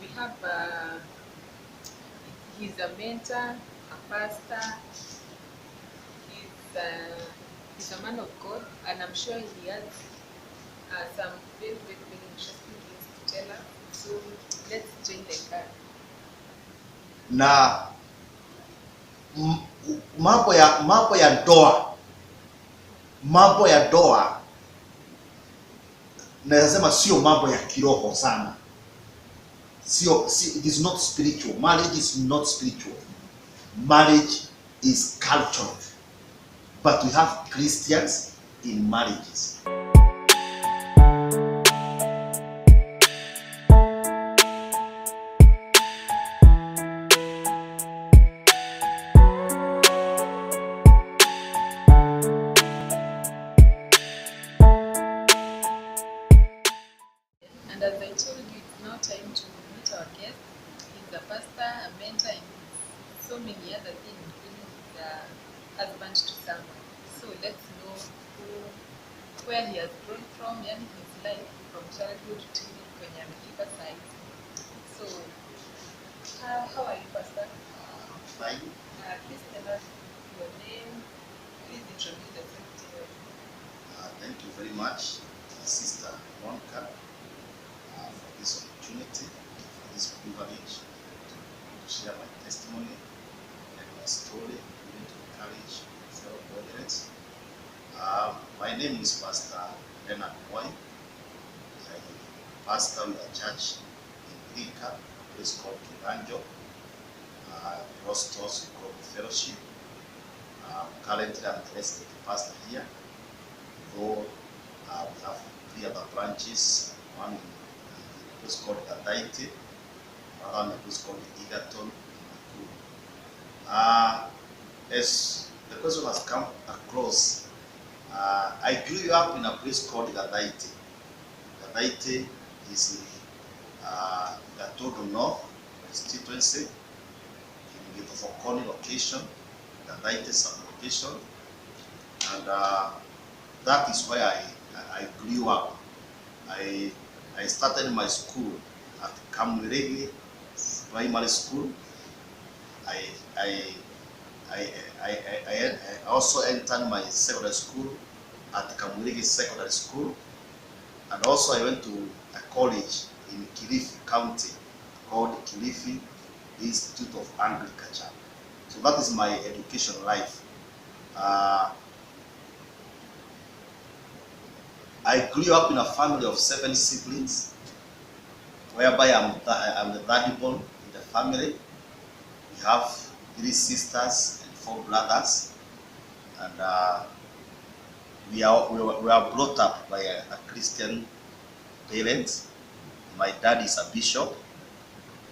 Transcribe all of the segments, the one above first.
We have he's a mentor, a pastor. He's a man of God, and I'm sure he has some very, very, very interesting things to tell us. So let's join the car. Na mambo ya ndoa naweza sio mambo ya kiroho sana. It is not spiritual. Marriage is not spiritual. Marriage is cultural. But we have Christians in marriages. And as I told you, it's now time to meet our guest. He's a pastor, a mentor, and so many other things, including his husband to someone. So let's know where he has grown from, and his life from childhood to kwenye amefika sasa. So, how are you, Pastor? Fine. Please tell us your name. Please introduce yourself to you. Thank you very much, Sister Monica, for this opportunity, for this privilege to share my testimony and my story, even to encourage fellow brethren. My name is Pastor Mwai. I pastor with a church in Rika, a place called Kiranjo, Rostos Global Fellowship. Currently, I'm the resident pastor here, though we have 3 other branches, one in a place called Gadaiti, another in a place called Egerton. As the question has come across, I grew up in a place called Gadaiti. Gadaiti is in Gatodo North constituency, in the Fokoni location, Gadaiti sub-location, and that is where I grew up. I started my school at Kamwiregi Primary School. I also entered my secondary school at Kamwiregi Secondary School, and also I went to a college in Kilifi County called Kilifi Institute of Agriculture. So that is my education life. I grew up in a family of 7 siblings, whereby I'm the third born in the family. We have 3 sisters and 4 brothers, and we are brought up by a Christian parents. My dad is a bishop,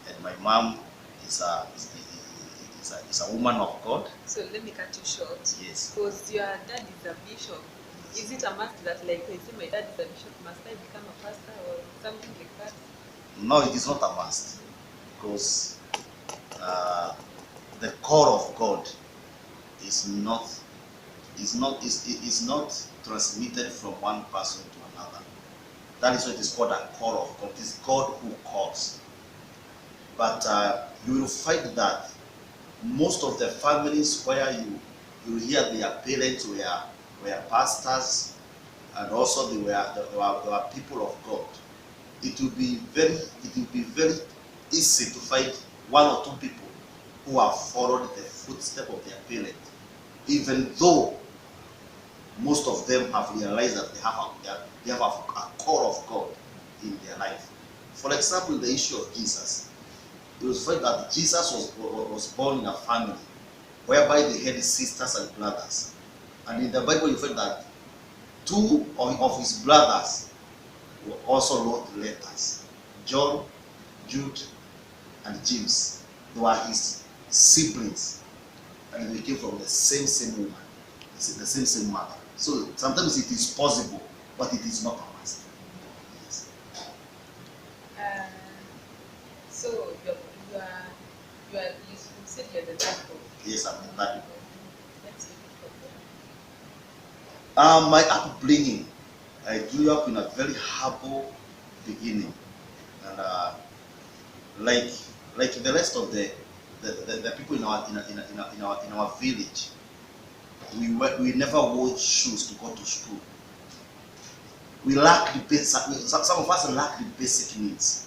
and my mom is a woman of God. So let me cut you short. Yes. Because your dad is a bishop. Is it a must that, like, I say my dad is a bishop, must I become a pastor or something like that? No, it is not a must, because the core of God is not transmitted from one person to another. That is what is called a core of God. It is God who calls. But you will find that most of the families where you hear their parents were pastors, and also they were people of God. It will be very easy to find 1 or 2 people who have followed the footsteps of their parents, even though most of them have realized that they have a core of God in their life. For example, the issue of Jesus, it was found that Jesus was born in a family whereby they had sisters and brothers, and in the Bible you find that 2 of his brothers also wrote letters: John, Jude, and James. They were his siblings, and they came from the same woman, the same mother. So sometimes it is possible, but it is not a must. Yes. So you said you're the third born. Yes, I'm the third born. Let's take it from there. My upbringing, I grew up in a very humble beginning, and like like the rest of the people in our village, we never wore shoes to go to school. We lack the basic. Some of us lack the basic needs.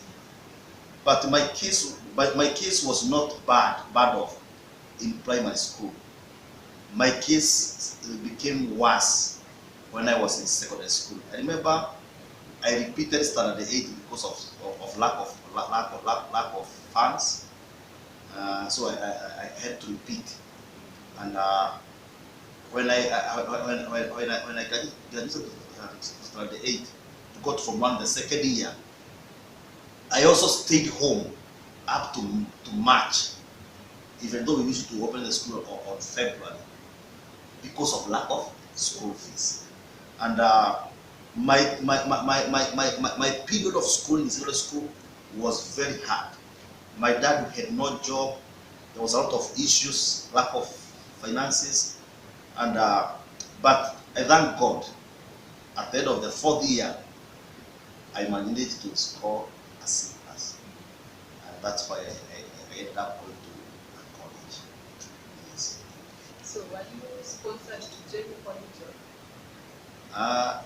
But my case was not bad off in primary school. My case became worse when I was in secondary school. I remember I repeated standard 8 because of lack of funds. So I had to repeat. And when I graduated standard 8, got from one the second year, I also stayed home up to March, even though we used to open the school on February, because of lack of school fees. And my period of schooling in secondary school was very hard. My dad had no job. There was a lot of issues, lack of finances, and but I thank God. At the end of the 4th year, I managed to score a C plus, and that's why I ended up going to college. Yes. So were you sponsored to join college? I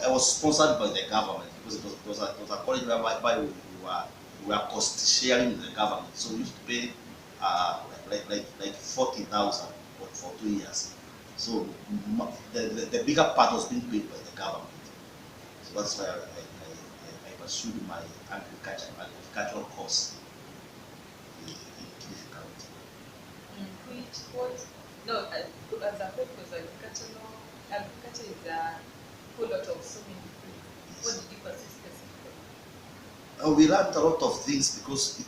was sponsored by the government because it was a college whereby we were cost sharing with the government. So we used to pay like 40,000 for 2 years. So the bigger part was being paid by the government. So that's why I pursued my agricultural course in difficulty. Which was no, as a whole, because agriculture is a whole lot of so many things. What did you pursue specifically? We learned a lot of things because it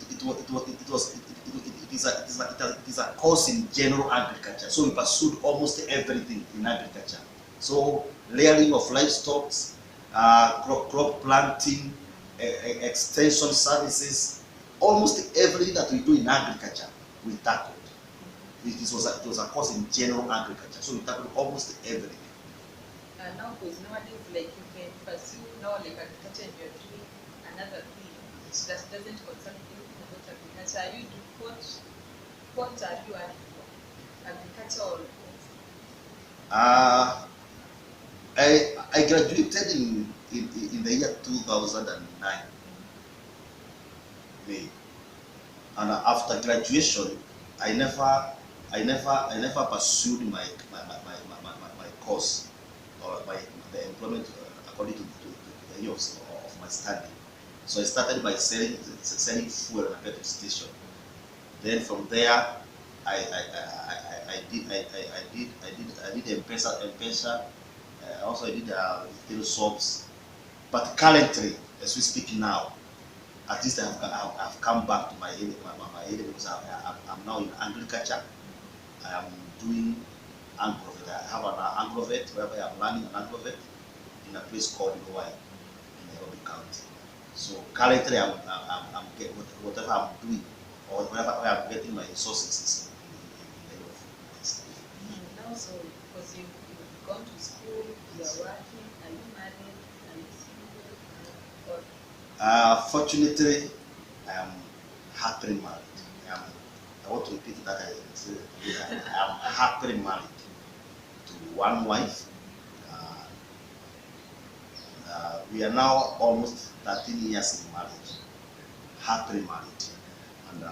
is a course in general agriculture. So we pursued almost everything in agriculture. So layering of livestock, crop planting, extension services, almost everything that we do in agriculture we tackled. It was a course in general agriculture. So we tackled almost everything. Now, because nowadays, like you can pursue now like agriculture and you're doing another thing that doesn't concern anything about agriculture. You do what are you adding for? Agriculture or what? I graduated in the year 2009, May, and after graduation, I never pursued my course or the employment according to the year of my study. So I started by selling fuel at a petrol station. Then from there, I did M-Pesa. Also I did retail shops. But currently, as we speak now, at least I've come back to my area because I'm now in agriculture. I am doing agrovet. I have an agrovet whereby I'm learning an agrovet in a place called Mwai in Nairobi County. So currently, I'm getting whatever I'm doing or wherever I'm getting my resources in the area of Now, so because you've gone to school, you are working, are you married, are you single, or? Fortunately, I am happily married. I want to repeat that I am happily married to one wife. We are now almost 13 years in marriage, happily married, and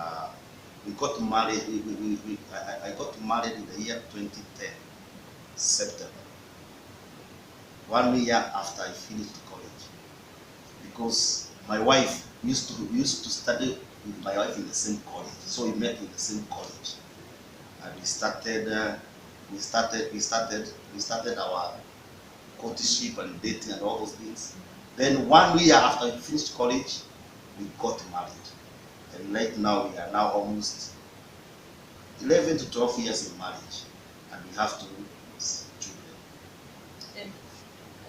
we got married. I got married in the year 2010, September, 1 year after I finished college, because my wife used to study with my wife in the same college, so we met in the same college, and we started our courtship and dating and all those things. Then 1 year after we finished college, we got married, and right now we are now almost 11 to 12 years in marriage, and we have 2 children.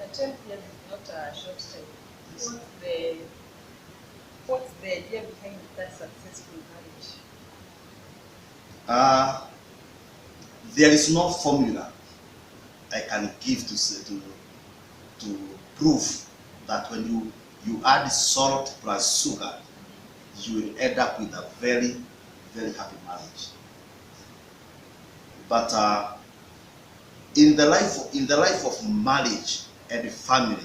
And 12 years is not a short time. Yes. What's the idea behind that successful marriage? There is no formula I can give to prove that when you add salt plus sugar, you will end up with a very, very happy marriage. But in the life of marriage and family,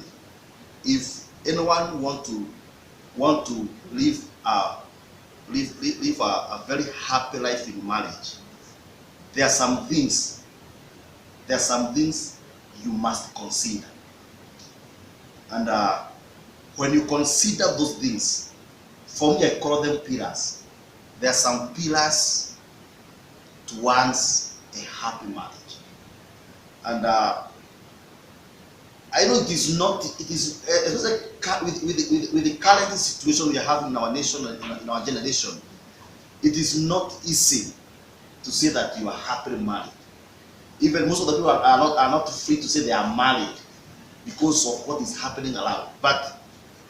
if anyone want to live a very happy life in marriage, there are some things you must consider. And when you consider those things, for me I call them pillars. There are some pillars towards a happy marriage. And I know it is especially with the current situation we are having in our nation and in our generation, it is not easy to say that you are happily married. Even most of the people are not free to say they are married because of what is happening around. But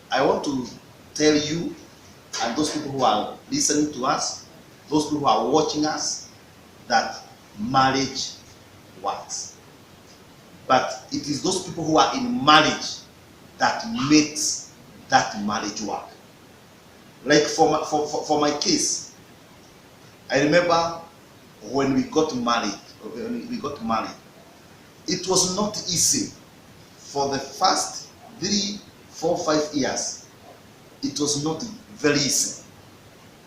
I want to tell you and those people who are listening to us, those people who are watching us, that marriage works. But it is those people who are in marriage that makes that marriage work. Like for my case, I remember when we got married, it was not easy. For the first 3, 4, 5 years, it was not very easy.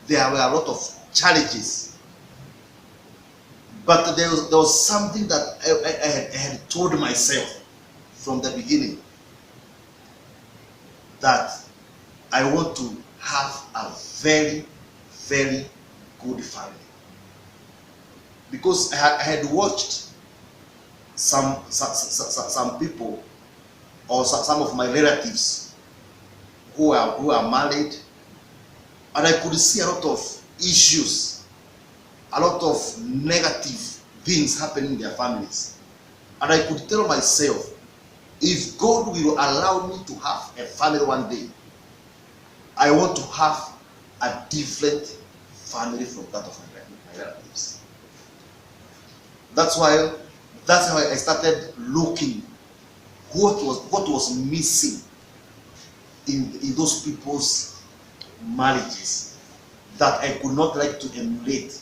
There were a lot of challenges. But there was something that I had told myself from the beginning, that I want to have a very, very good family. Because I had watched some people, or some of my relatives who are married, and I could see a lot of issues, a lot of negative things happening in their families. And I could tell myself, if God will allow me to have a family one day, I want to have a different family from that of my relatives. That's why I started looking what was missing in those people's marriages that I could not like to emulate.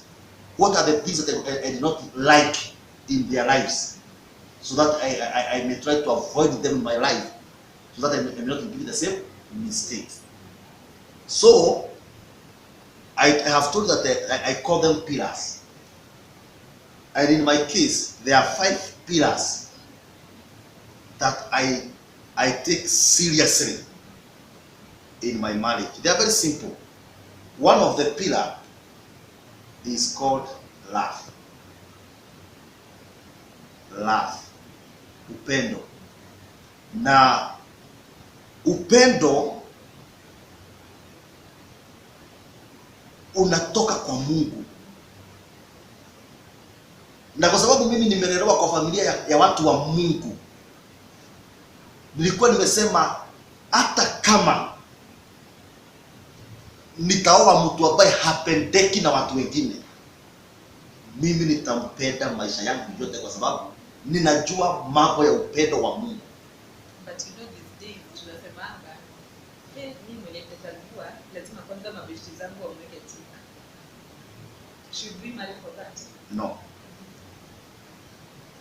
What are the things that I did not like in their lives, so that I may try to avoid them in my life, so that I may not repeat the same mistakes. So I have told that I call them pillars. And in my case, there are 5 pillars that I take seriously in my marriage. They are very simple. One of the pillars is called love. Love. Upendo. Na upendo unatoka kwa Mungu. Na kwa sababu mimi nimelelewa kwa familia ya watu wa Mungu, nilikuwa nimesema hata kama nitaoa mtu ambaye hapendeki na watu wengine, mimi nitampenda maisha yangu yote, kwa sababu ninajua mambo ya upendo wa Mungu. But you know these days tunasemanga, mimi mwenye nitajua lazima kwanza mabeshti zangu wamweke tika. Should we marry for that? No.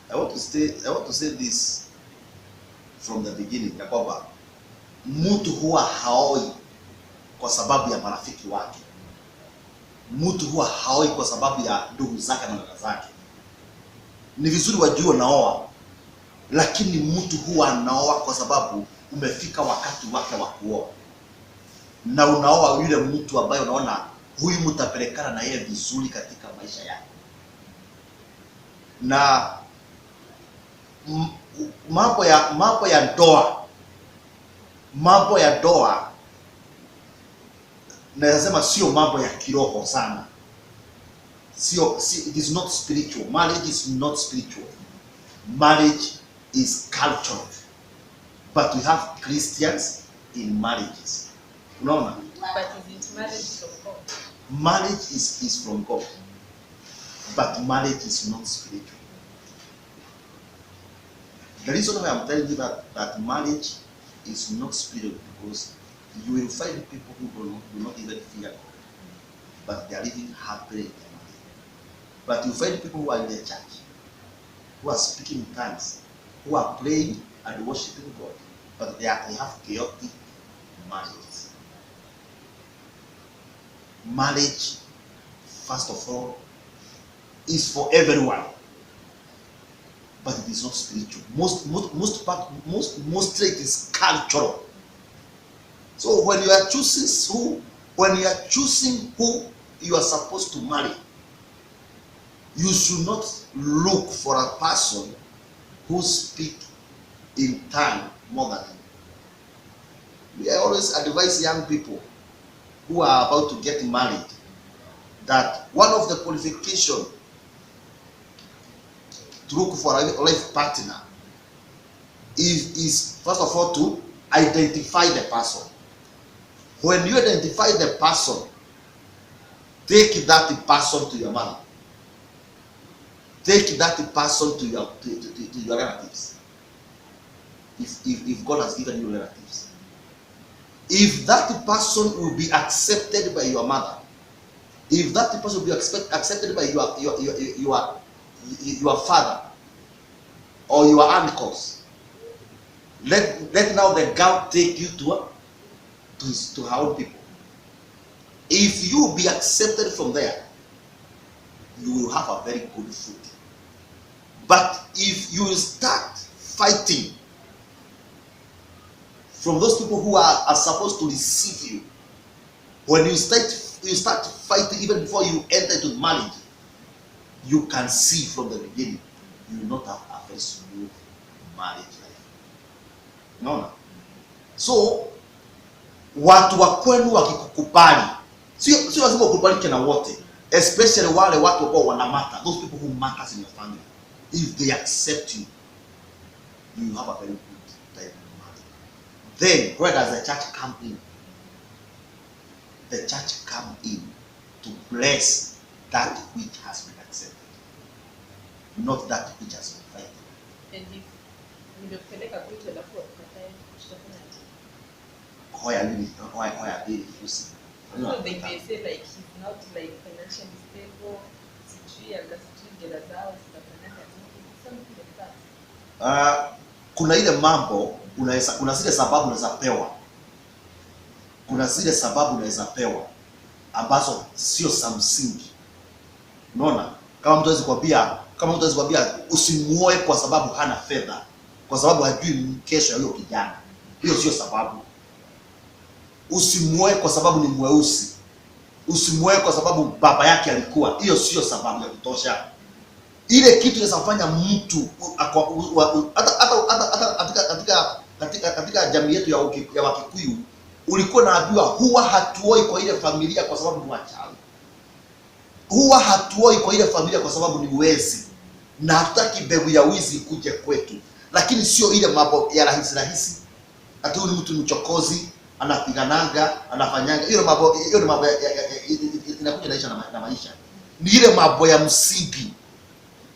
I want to say this from the beginning, ya kwamba mtu huwa haoi kwa sababu ya marafiki wake. Mtu huwa haoi kwa sababu ya ndugu zake na dada zake. Ni vizuri wajue naoa, lakini mtu huwa anaoa kwa sababu umefika wakati wake wa kuoa. Na unaoa yule mtu ambaye unaona huyu mtapelekana na yeye vizuri katika maisha yake. Na mambo ya ndoa naweza sema sio mambo ya kiroho sana. It is not spiritual. Marriage is not spiritual. Marriage is cultural. But we have Christians in marriages. Unaona? But isn't marriage from God? Marriage is from God. But marriage is not spiritual. The reason why I'm telling you that marriage is not spiritual, because you will find people who do not even fear God, but they are living happily in their life. But you find people who are in the church, who are speaking in tongues, who are praying and worshiping God, but they have chaotic marriages. Marriage, first of all, is for everyone, but it is not spiritual. Mostly it is cultural. So when you are choosing who you are supposed to marry, you should not look for a person who speaks in tongue more than you. We always advise young people who are about to get married that one of the qualifications to look for a life partner is first of all to identify the person. When you identify the person, take that person to your mother. Take that person to your relatives. If God has given you relatives, if that person will be accepted by your mother, if that person will be accepted by your father or your uncles, let now the girl take you to her own people. If you be accepted from there, you will have a very good food. But if you start fighting from those people who are supposed to receive you, when you start fighting even before you enter into marriage, you can see from the beginning you will not have a very smooth marriage life. No. So watu wa kwenu wakikukubali, sio lazima ukubali na wote, especially wale watu ambao wana matter, those people who matters in your family. If they accept you, you have a very good time in marriage. Then where does the church come in? The church come in to bless that which has been accepted, not that which has been fighting. And if nimepeleka kwetu alafu wakatae, tutafanya aje? Why are they refusing? So they may say like he's not like financially stable, sijui gela zao zitafanyaka something like that. Kuna ile mambo kuna zile sababu unaweza pewa ambazo sio za msingi. Unaona? Kama mtu hawezi kwambia usimuoe kwa sababu hana fedha, kwa sababu hajui kesho ya huyo kijana. Hiyo sio sababu. Usimuoe kwa sababu ni mweusi. Usimuoe kwa sababu baba yake alikuwa. Hiyo sio sababu ya kutosha. Ile kitu inafanya mtu hata katika jamii yetu ya Wakikuyu, ulikuwa naambiwa huwa hatuoi kwa ile familia kwa sababu ni wachawi. Huwa hatuoi kwa ile familia kwa sababu ni wezi, na hatutaki mbegu ya wizi kuje kwetu. Lakini sio ile mambo ya rahisi. Ati huyu mtu mchokozi, anapigananga, anafanyanga. Hiyo mambo inakuja na maisha. Ni ile mambo ya msingi.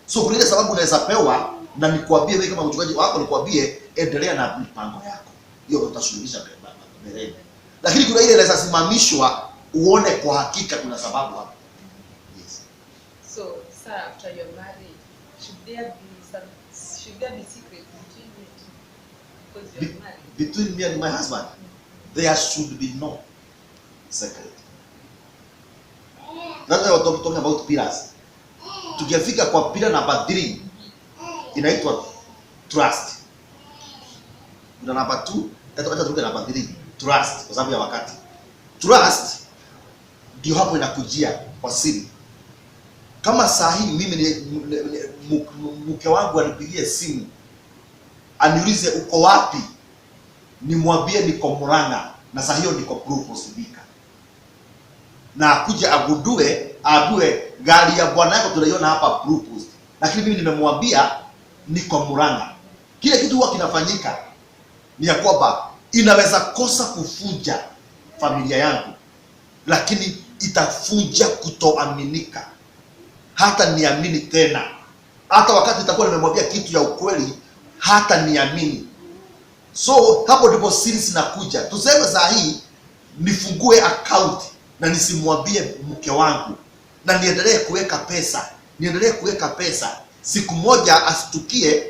So kuna ile sababu unaweza pewa na nikwambie wewe kama mchungaji wako, nikwambie endelea na mipango yako. Hiyo utasuluhisha mbele. Lakini kuna ile inaweza simamishwa uone kwa hakika kuna sababu hapo. Yes. So, sir, after your marriage, should there be secrets between you two? Because you're married. Between me and my husband, there should be no secret. That's why we're talking about pillars. Tukifika kwa pillar number 3, inaitwa trust. Kuna number 2, hata tuke number 3, trust, kwa sababu ya wakati. Trust ndio hapo inakujia kwa siri. Kama saa hii mimi mke wangu anipigie simu aniulize uko wapi, nimwambie niko Murang'a, na saa hiyo niko Proposibika, na akuja agundue gari ya bwana yako tunaiona hapa Propos, lakini mimi nimemwambia niko Murang'a. Kile kitu huwa kinafanyika ni ya kwamba inaweza kosa kufunja familia yangu, lakini itafunja kutoaminika. Hata niamini tena, hata wakati itakuwa nimemwambia kitu ya ukweli, hata niamini. So hapo ndipo siri zinakuja. Tuseme saa hii nifungue account na nisimwambie mke wangu na niendelee kuweka pesa, siku moja asitukie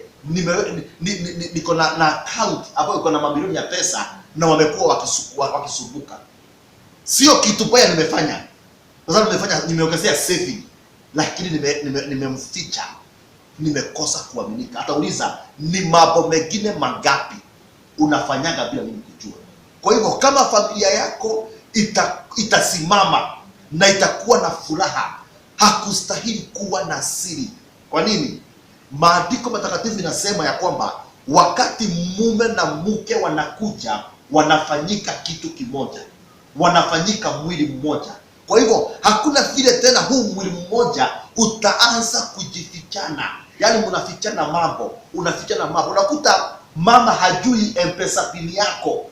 niko na account ambayo iko na mamilioni ya pesa na wamekuwa wakisumbuka. Sio kitu baya nimefanya, kwa sababu nimeongezea saving, lakini nimemficha, nimekosa kuaminika. Atauliza, ni mambo mengine mangapi unafanyaga bila mimi kujua? Kwa hivyo kama familia yako itasimama na itakuwa na furaha, hakustahili kuwa na siri. Kwa nini? Maandiko matakatifu inasema ya kwamba wakati mume na mke wanakuja, wanafanyika kitu kimoja, wanafanyika mwili mmoja. Kwa hivyo hakuna vile tena huu mwili mmoja utaanza kujifichana, yaani unafichana mambo. Unakuta mama hajui M-Pesa pin yako.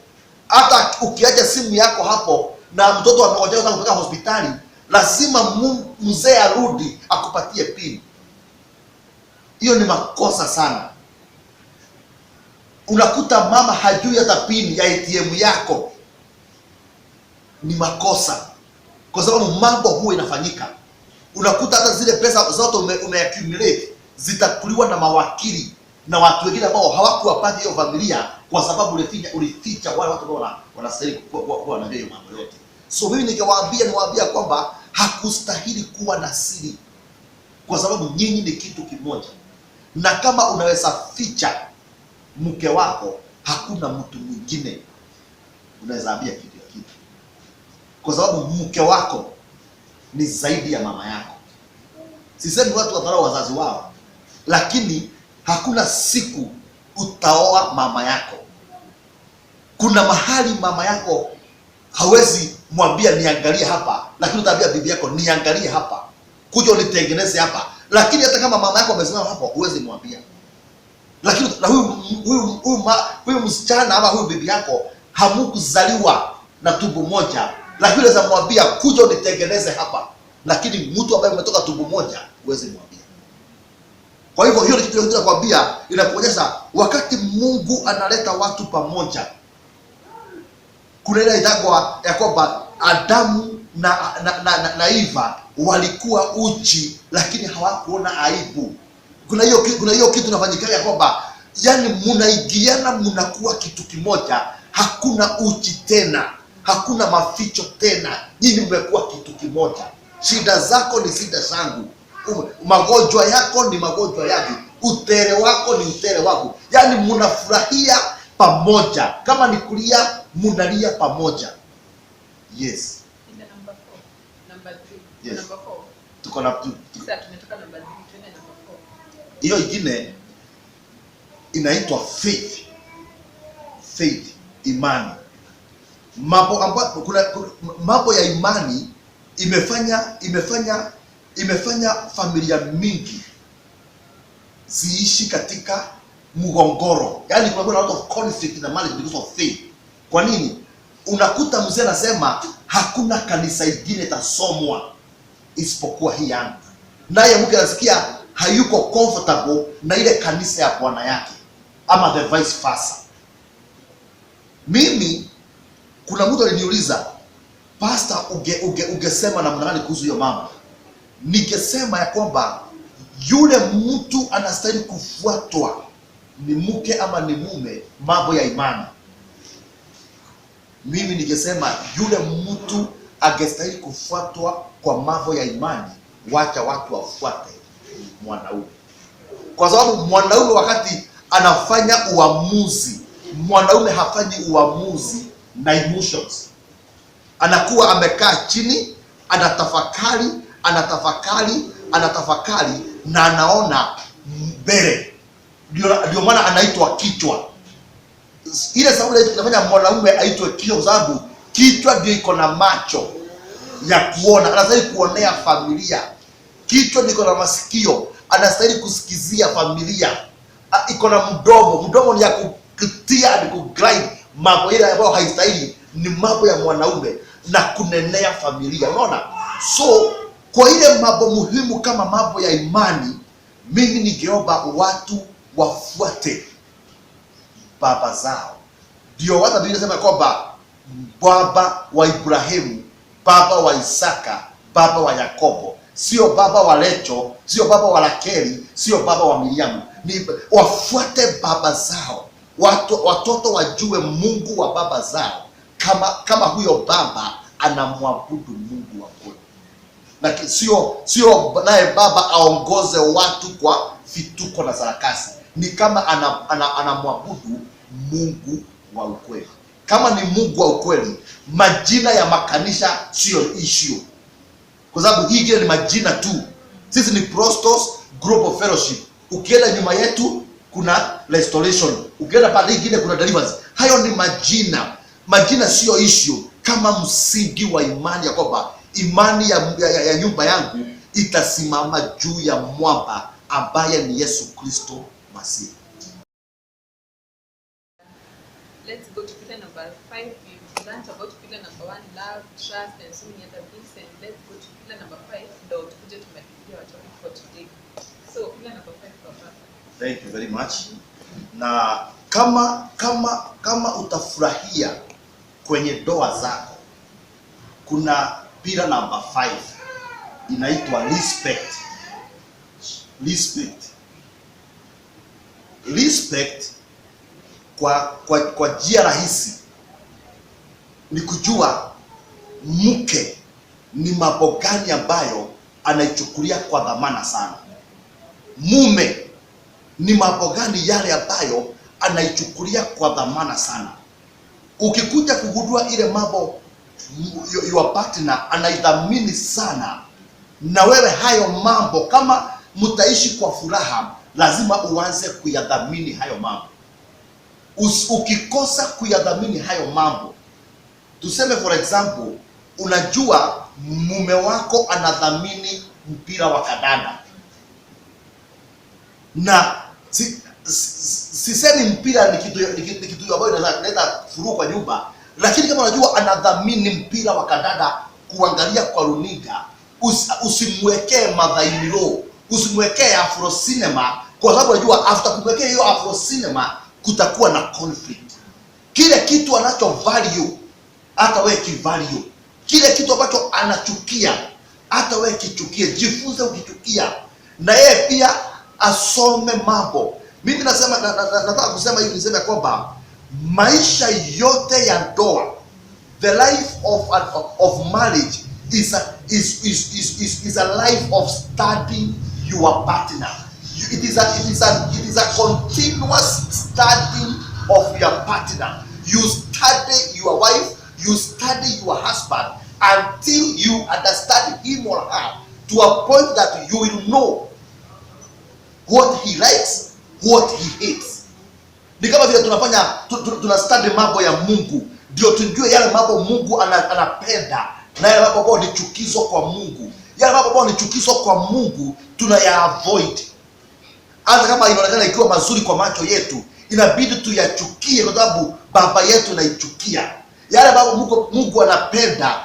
Hata ukiacha simu yako hapo na mtoto amekuja kutoka hospitali, lazima mzee arudi akupatie pin. Hiyo ni makosa sana. Unakuta mama hajui hata pin ya ATM yako. Ni makosa, kwa sababu mambo huwa inafanyika. Unakuta hata zile pesa zote umeaccumulate zitakuliwa na mawakili na watu wengine ambao hawakuwapata hiyo familia, kwa sababu ulificha wale watu ambao wanastahili kuwa wanajua hiyo mambo yote. So mimi niwaambia kwamba hakustahili kuwa na siri, kwa sababu nyinyi ni kitu kimoja. Na kama unaweza ficha mke wako, hakuna mtu mwingine unaweza ambia kitu, kwa sababu mke wako ni zaidi ya mama yako. Sisemi watu wadharau wazazi wao, lakini hakuna siku utaoa mama yako. Kuna mahali mama yako hawezi mwambia niangalie hapa, lakini utaambia bibi yako niangalie hapa, kuja unitengeneze hapa. Lakini hata kama mama yako amesimama hapo, huwezi mwambia. Lakini na huyu msichana ama huyu bibi yako hamukuzaliwa na tumbo moja, lakini unaweza mwambia kuja unitengeneze hapa. Lakini mtu ambaye umetoka tumbo moja huwezi mwambia. Kwa hivyo hiyo ni kitu nakwambia, inakuonyesha wakati Mungu analeta watu pamoja, kuna ile itakuwa ya kwamba Adamu na Eva walikuwa uchi, lakini hawakuona aibu. Kuna hiyo kitu inafanyika ya kwamba yani mnaigiana, mnakuwa kitu kimoja, hakuna uchi tena, hakuna maficho tena, nyinyi mmekuwa kitu kimoja. Shida zako ni shida zangu, magonjwa yako ni magonjwa yangu, utere wako ni utere wangu. Yani mnafurahia pamoja, kama ni kulia mnalia pamoja. Yes. Number 3. Yes. Number 4. Tuko na 2. Sasa tumetoka number 3, tuende number 4. Hiyo ingine inaitwa faith. Faith, imani. Mambo ya imani imefanya familia mingi ziishi katika mgongoro. Yaani kuna a lot of conflict in the marriage because of faith. Kwa nini? Unakuta mzee anasema hakuna kanisa ingine itasomwa isipokuwa hii yangu, naye mke anasikia hayuko comfortable na ile kanisa ya bwana yake, ama the vice versa. Mimi kuna mtu aliniuliza, pastor, ungesema namna gani kuhusu hiyo mama? Ningesema ya kwamba yule mtu anastahili kufuatwa, ni mke ama ni mume, mambo ya imani. Mimi ningesema yule mtu angestahili kufuatwa kwa mambo ya imani, wacha watu wafuate mwanaume. Kwa sababu mwanaume wakati anafanya uamuzi, mwanaume hafanyi uamuzi na emotions. Anakuwa amekaa chini, anatafakari na anaona mbele. Ndio maana anaitwa kichwa. Ile sababu inafanya mwanaume aitwe kichwa, sababu kichwa ndio iko na macho ya kuona, anastahili kuonea familia. Kichwa ndio iko na masikio, anastahili kusikizia familia. Iko na mdomo ni ya kutia na kugrind mambo ile ambayo haistahili, ni mambo ya mwanaume na kunenea familia. Unaona? So kwa ile mambo muhimu kama mambo ya imani, mimi ningeomba watu wafuate baba zao, Ndio hata Biblia inasema kwamba baba wa Ibrahimu, baba wa Isaka, baba wa Yakobo, sio baba wa Lecho, sio baba wa Rakeli, sio baba wa Miriamu. Ni wafuate baba zao, watoto wajue Mungu wa baba zao, kama huyo baba anamwabudu Mungu wa kweli, na sio naye baba aongoze watu kwa vituko na sarakasi. Ni kama anamwabudu Mungu wa ukweli. Kama ni Mungu wa ukweli, majina ya makanisa sio issue, kwa sababu hii ni majina tu. Sisi ni Prostos Group of Fellowship. Ukienda nyuma yetu kuna Restoration, ukienda pale ingine kuna Deliverance. Hayo ni majina. Majina sio issue, kama msingi wa imani ya kwamba imani ya nyumba yangu itasimama juu ya mwamba ambaye ni Yesu Kristo Masihi. Let's go to pillar number 5. We've learned about pillar number 1, love, trust, and so many other things. And let's go to pillar number 5. Ndio tukuje tumalizie our topic for today. So pillar number 5 for us. Thank you very much. Na kama utafurahia kwenye ndoa zako, kuna pillar number 5 inaitwa respect. Respect kwa njia rahisi ni kujua mke ni mambo gani ambayo anaichukulia kwa dhamana sana, mume ni mambo gani yale ambayo anaichukulia kwa dhamana sana. Ukikuja kugundua ile mambo your partner anaidhamini sana, na wewe hayo mambo, kama mtaishi kwa furaha, lazima uanze kuyadhamini hayo mambo. Ukikosa kuyadhamini hayo mambo, tuseme for example, unajua mume wako anadhamini mpira wa kandanda, na sisemi mpira ni kitu ambayo inaleta furaha kwa nyumba, lakini kama unajua anadhamini mpira wa kandanda kuangalia kwa runinga, usimwekee madhainilo, usimwekee Afro Cinema, kwa sababu unajua after kumwekea hiyo Afro Cinema kutakuwa na conflict. Kile kitu anacho value hata wewe kivalue, kile kitu ambacho anachukia hata wewe kichukie. Jifunze ukichukia, na yeye pia asome mambo. Mimi nasema nataka kusema hivi, niseme kwamba maisha yote ya ndoa, the life of marriage is a life of studying your partner. It is a continuous study of your partner. You study your wife, you study your husband until you understand him or her to a point that you will know what he likes, what he hates. Ni kama vile tuna study mambo ya Mungu, ndio tujue yale mambo Mungu anapenda na yale mambo ambayo ni chukizo kwa Mungu. Yale mambo ambayo ni chukizo kwa Mungu tunaya avoid. Hata kama inaonekana ikiwa mazuri kwa macho yetu, inabidi tuyachukie kwa sababu baba yetu anaichukia. Yale mambo Mungu anapenda,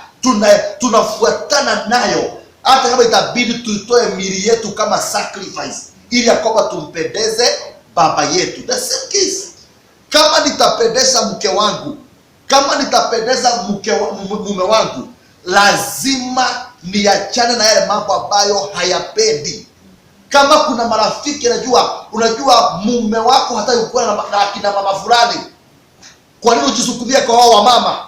tunafuatana nayo, hata kama itabidi tuitoe miili yetu kama sacrifice ili kwamba tumpendeze baba yetu. The same case, kama nitapendeza mke wangu, kama nitapendeza mume wangu, lazima niachane na yale mambo ambayo hayapendi. Kama kuna marafiki unajua mume wako hata yuko na akina mama fulani, kwa nini ujisukumie kwa wao wa mama?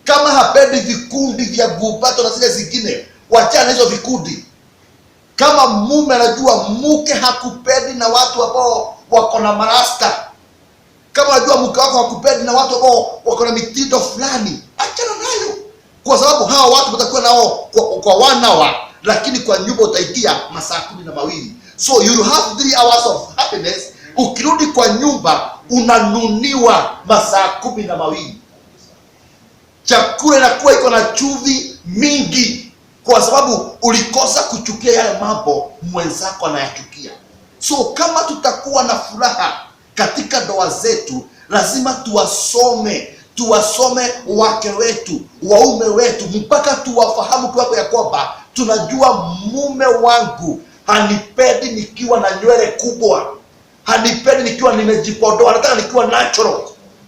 Kama hapendi vikundi vya gubato na zile zingine, wachana hizo vikundi. Kama mume anajua mke hakupendi na watu ambao wako na marasta, kama unajua mke wako hakupendi na watu ambao wako na mitindo fulani, achana nayo, kwa sababu hawa watu watakuwa nao kwa 1 hour, lakini kwa nyumba utaitia masaa 12. So you have 3 hours of happiness. Ukirudi kwa nyumba unanuniwa masaa 12. Chakula inakuwa iko na chumvi mingi, kwa sababu ulikosa kuchukia yale mambo mwenzako anayachukia. So kama tutakuwa na furaha katika ndoa zetu, lazima tuwasome wake wetu, waume wetu, mpaka tuwafahamu kwa ya kwamba tunajua mume wangu hanipendi nikiwa na nywele kubwa, hanipendi nikiwa nimejipodoa, anataka nikiwa natural.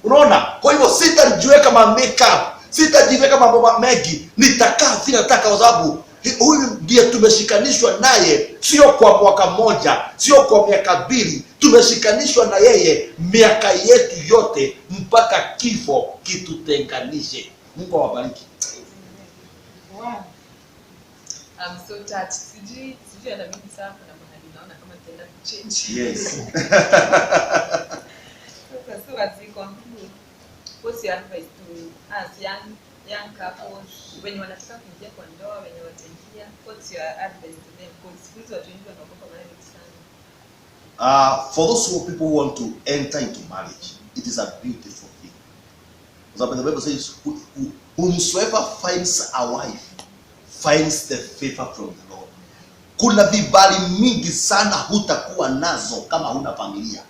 Unaona? Kwa hivyo sitajiweka makeup, sitajiweka mambo mengi, nitakaa vile nataka, kwa sababu huyu ndiye tumeshikanishwa naye, sio kwa mwaka mmoja, sio kwa miaka mbili, tumeshikanishwa na yeye miaka yetu yote mpaka kifo kitutenganishe. Mungu awabariki. Wow. I'm so touched. Sijui hata mimi sasa kuna mahali naona kama tenda change. Yes. So as we conclude, what's your advice to us young couples when wanataka kuingia kwa ndoa, when wataingia, what's your advice to them? Because hizo watu wengi wanaogopa marriage sana. For those people who want to enter into marriage, it is a beautiful thing. Because the Bible says, whomsoever finds a wife finds the favor from the Lord. Kuna vibali mingi sana hutakuwa nazo kama huna familia.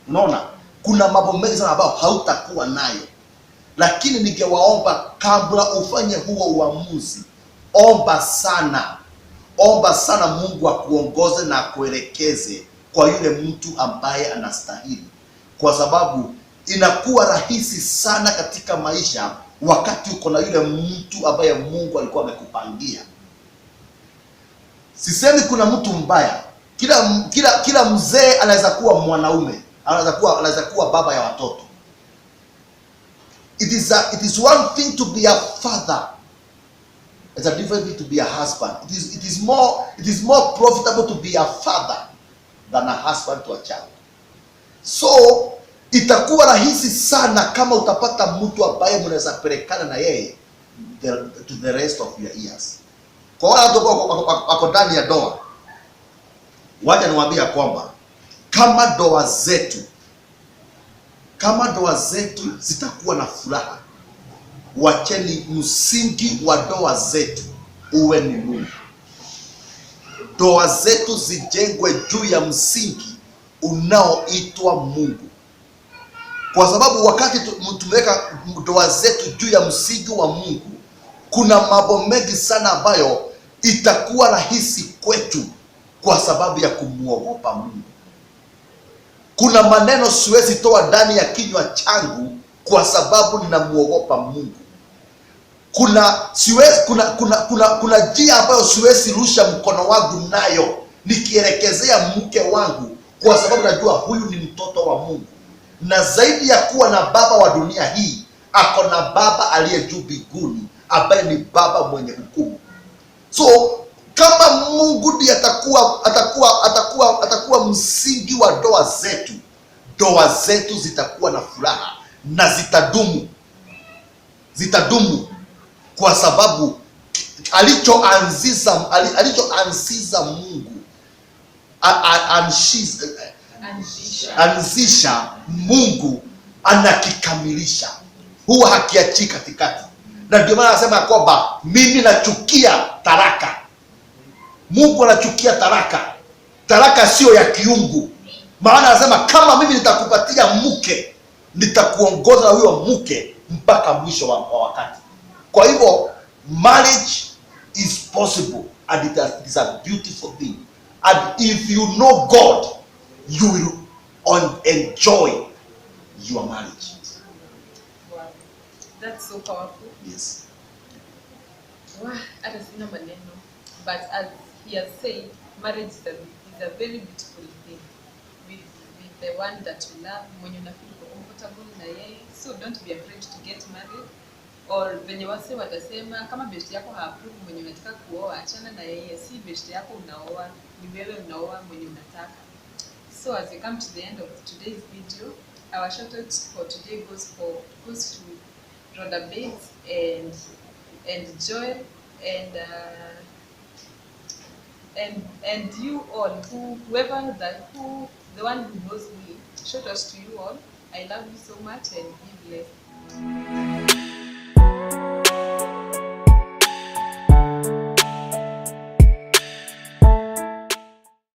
Unaona? Kuna mambo mengi sana ambayo hautakuwa nayo. Lakini ningewaomba kabla ufanye huo uamuzi, omba sana Mungu akuongoze na akuelekeze kwa yule mtu ambaye anastahili, kwa sababu inakuwa rahisi sana katika maisha wakati uko na yule mtu ambaye Mungu alikuwa amekupangia. Sisemi kuna mtu mbaya. Kila mzee anaweza kuwa mwanaume, anaweza kuwa baba ya watoto. It is one thing to be a father. It's a different thing to be a husband. It is more profitable to be a father than a husband to a child. So itakuwa rahisi sana kama utapata mtu ambaye mnaweza pelekana na yeye to the rest of your years. Kwa wale watu wako ndani ya ndoa, wacha niwaambie kwamba kama ndoa zetu zitakuwa na furaha, wacheni msingi wa ndoa zetu uwe ni Mungu. Ndoa zetu zijengwe juu ya msingi unaoitwa Mungu, kwa sababu wakati tumeweka ndoa zetu juu ya msingi wa Mungu, kuna mambo mengi sana ambayo itakuwa rahisi kwetu kwa sababu ya kumuogopa Mungu. Kuna maneno siwezi toa ndani ya kinywa changu kwa sababu ninamuogopa Mungu. Kuna njia ambayo siwezi rusha mkono wangu nayo nikielekezea mke wangu, kwa sababu najua huyu ni mtoto wa Mungu, na zaidi ya kuwa na baba wa dunia hii, ako na baba aliye juu mbinguni ambaye ni baba mwenye hukumu. So kama Mungu ndiye atakuwa msingi wa ndoa zetu zitakuwa na furaha na zitadumu, kwa sababu alichoanzisha Mungu anzisha Mungu anakikamilisha, huwa hakiachi katikati. Na ndio maana anasema kwamba mimi nachukia taraka. Mungu anachukia taraka. Taraka sio ya kiungu. Maana anasema kama mimi nitakupatia mke, nitakuongoza na huyo mke mpaka mwisho wa wakati. Kwa hivyo marriage is possible and it is a beautiful thing. And if you know God, you will enjoy your marriage. Wow. That's so powerful. Yes. Wow, hata sina maneno. But as he has said, marriage is a very beautiful thing. With the one that you love, when you feel comfortable na yeye. So don't be afraid to get married. Or venye wase watasema kama besti yako haapprove mwenye unataka kuoa, achana na yeye. Si besti yako unaoa, ni wewe unaoa mwenye unataka. So as we come to the end of today's video, our shout out for today goes to Rhoda Bates and Joel and you all, the one who knows me. Shout out to you all. I love you so much and be blessed.